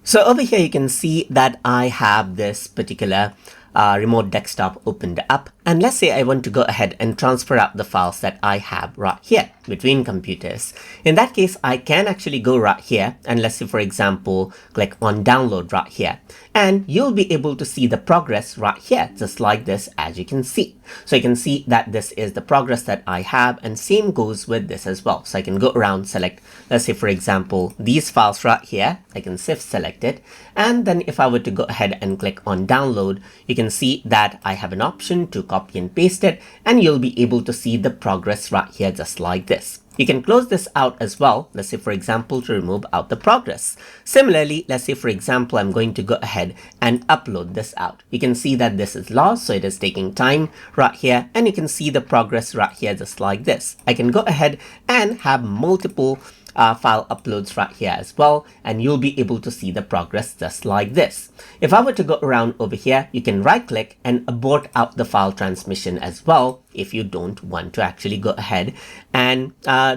So over here, you can see that I have this particular remote desktop opened up. And let's say I want to go ahead and transfer out the files that I have right here between computers. In that case, I can actually go right here and let's say, for example, click on download right here. And you'll be able to see the progress right here, just like this, as you can see. So you can see that this is the progress that I have, and same goes with this as well. So I can go around, select, let's say, for example, these files right here. I can shift select it. And then if I were to go ahead and click on download, you can see that I have an option to copy and paste it, and you'll be able to see the progress right here, just like this. You can close this out as well. Let's say, for example, to remove out the progress. Similarly, let's say, for example, I'm going to go ahead and upload this out. You can see that this is lost, so it is taking time right here, and you can see the progress right here, just like this. I can go ahead and have multiple file uploads right here as well, and you'll be able to see the progress just like this. If I were to go around over here, you can right click and abort out the file transmission as well if you don't want to actually go ahead and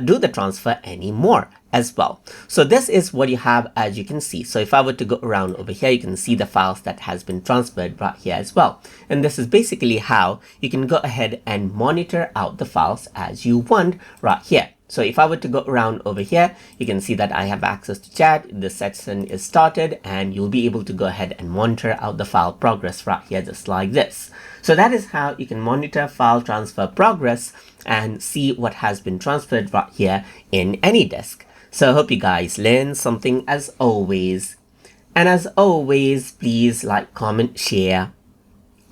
do the transfer anymore as well. So this is what you have, as you can see. So if I were to go around over here, you can see the files that has been transferred right here as well. And this is basically how you can go ahead and monitor out the files as you want right here. So if I were to go around over here, you can see that I have access to chat. The section is started, and you'll be able to go ahead and monitor out the file progress right here, just like this. So that is how you can monitor file transfer progress and see what has been transferred right here in AnyDesk. So I hope you guys learned something as always. And as always, please like, comment, share,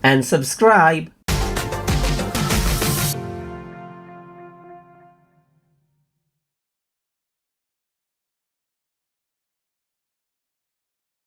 and subscribe.